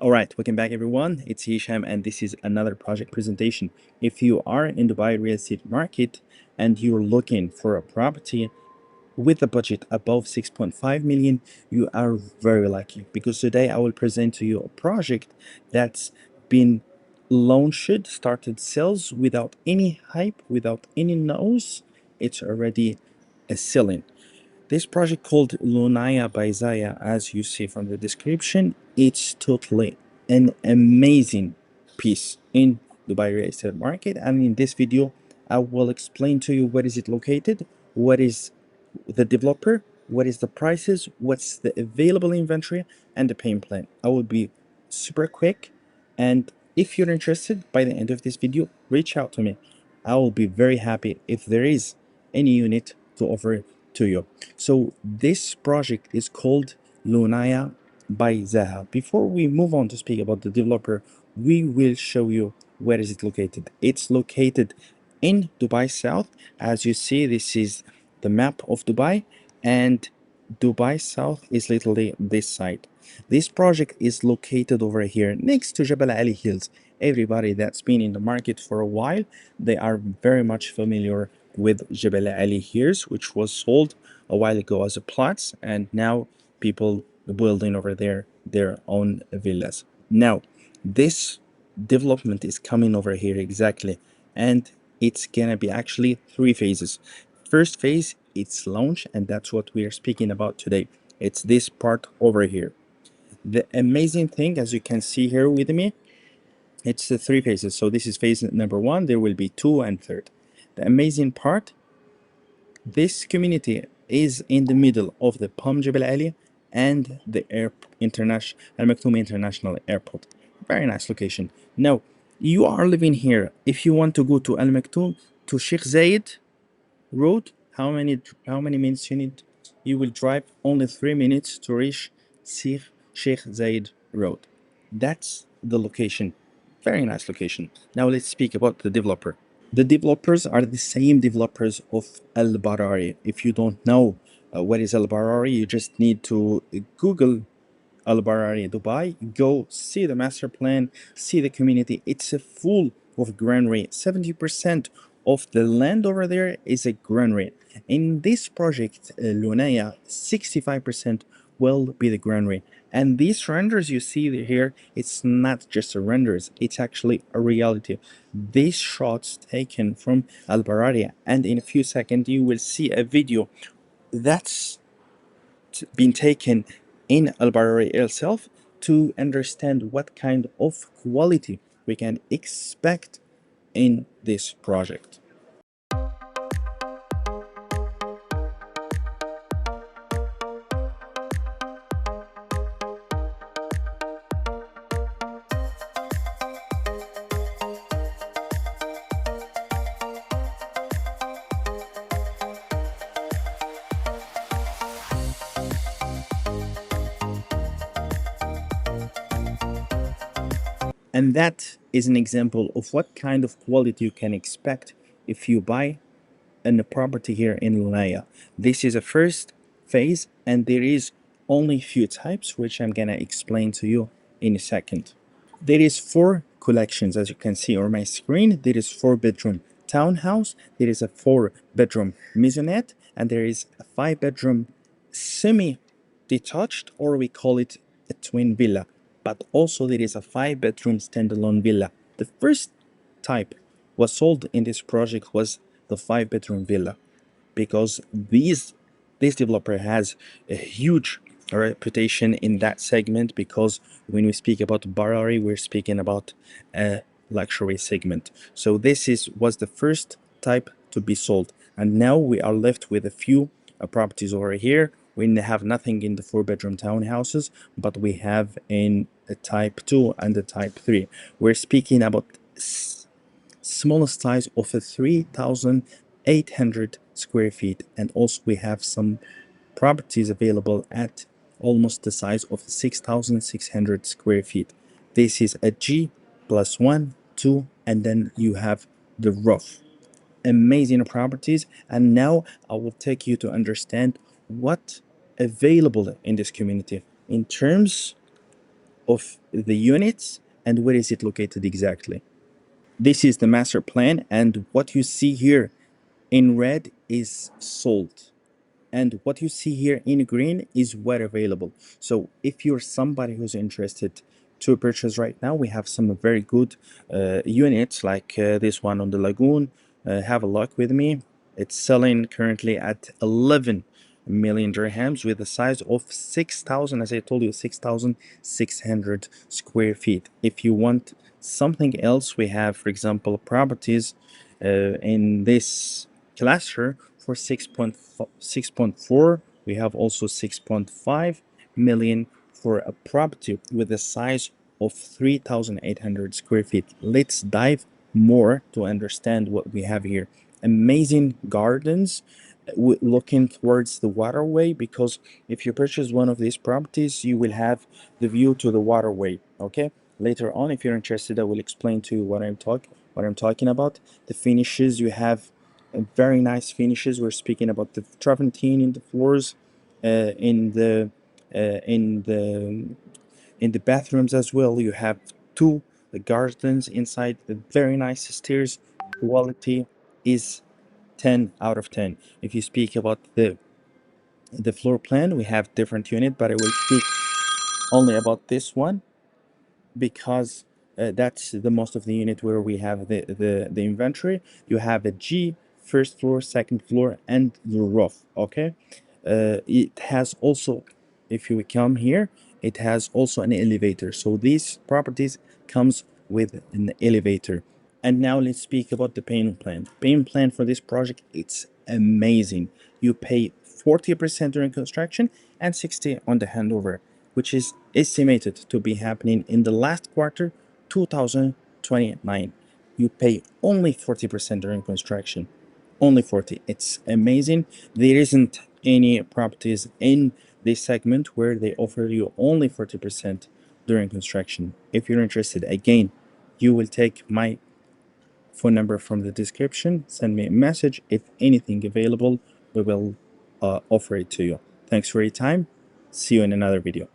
All right, welcome back everyone. It's Hisham and this is another project presentation. If you are in Dubai real estate market and you're looking for a property with a budget above 6.5 million, you are very lucky because today I will present to you a project that's been launched, started sales without any hype, without any noise. It's already a selling. This project called Lunaya by Zaya, as you see from the description, it's totally an amazing piece in Dubai real estate market. And in this video, I will explain to you where is it located, what is the developer, what is the prices, what's the available inventory, and the payment plan. I will be super quick, and if you're interested by the end of this video, reach out to me. I will be very happy if there is any unit to offer to you. So this project is called Lunaya by Zaha. Before we move on to speak about the developer, we will show you where is it located. It's located in Dubai South. As you see, this is the map of Dubai, and Dubai South is literally this side. This project is located over here next to Jabal Ali Hills. Everybody that's been in the market for a while, they are very much familiar with Jabal Ali Hills, which was sold a while ago as a plots, and now people building over there their own villas. Now, this development is coming over here exactly, and it's gonna be actually three phases. First phase, it's launch, and that's what we are speaking about today. It's this part over here. The amazing thing, as you can see here with me, it's the three phases. So this is phase number one. There will be two and third. The amazing part, this community is in the middle of the Palm Jebel Ali and the international Al Maktoum International Airport. Very nice location. Now, you are living here. If you want to go to Al Maktoum, to Sheikh Zayed road, how many minutes you need? You will drive only 3 minutes to reach Sheikh Zayed road. That's the location. Very nice location. Now let's speak about the developer. The developers are the same developers of Al Barari. If you don't know what is Al Barari, you just need to Google Al Barari Dubai. Go see the master plan, see the community. It's a full of granary. 70% of the land over there is a granary. In this project, Lunaya, 65% will be the granary. And these renders you see here, it's not just a renders, it's actually a reality. These shots taken from Al Barari, and in a few seconds you will see a video that's been taken in Al Barari itself to understand what kind of quality we can expect in this project. And that is an example of what kind of quality you can expect if you buy a property here in Lunaya. This is a first phase, and there is only few types, which I'm gonna explain to you in a second. There is four collections, as you can see on my screen. There is 4 bedroom townhouse, there is a 4 bedroom maisonette, and there is a 5 bedroom semi-detached, or we call it a twin villa. But also there is a 5 bedroom standalone villa. The first type was sold in this project was the 5 bedroom villa, because this developer has a huge reputation in that segment, because when we speak about Barari, we're speaking about a luxury segment. So this was the first type to be sold, and now we are left with a few properties over here. We have nothing in the 4 bedroom townhouses, but we have in a type 2 and a type 3. We're speaking about smallest size of a 3,800 square feet, and also we have some properties available at almost the size of 6,600 square feet. This is a G plus 1 2, and then you have the roof. Amazing properties. And now I will take you to understand what available in this community in terms of the units and where is it located exactly. This is the master plan, and what you see here in red is sold, and what you see here in green is what available. So if you're somebody who's interested to purchase right now, we have some very good units like this one on the lagoon. Have a look with me. It's selling currently at 11 million dirhams with a size of 6,000, as I told you, 6,600 square feet. If you want something else, we have, for example, properties in this cluster for 6.4. We have also 6.5 million for a property with a size of 3,800 square feet. Let's dive more to understand what we have here. Amazing gardens looking towards the waterway, because if you purchase one of these properties, you will have the view to the waterway. Okay, later on, if you're interested, I will explain to you what I'm talking about. The finishes, you have very nice finishes. We're speaking about the travertine in the floors, in the in the in the bathrooms as well. You have two gardens inside, the very nice stairs. Quality is 10 out of 10. If you speak about the floor plan, we have different unit, but I will speak only about this one because that's the most of the unit where we have the inventory. You have a G, first floor, second floor, and the roof. Okay, it has also, if you come here, it has also an elevator. So these properties comes with an elevator. And now let's speak about the payment plan. Payment plan for this project, it's amazing. You pay 40% during construction and 60 on the handover, which is estimated to be happening in the last quarter 2029. You pay only 40% during construction. Only 40. It's amazing. There isn't any properties in this segment where they offer you only 40% during construction. If you're interested, again, you will take my phone number from the description. Send me a message. If anything available, we will offer it to you. Thanks for your time. See you in another video.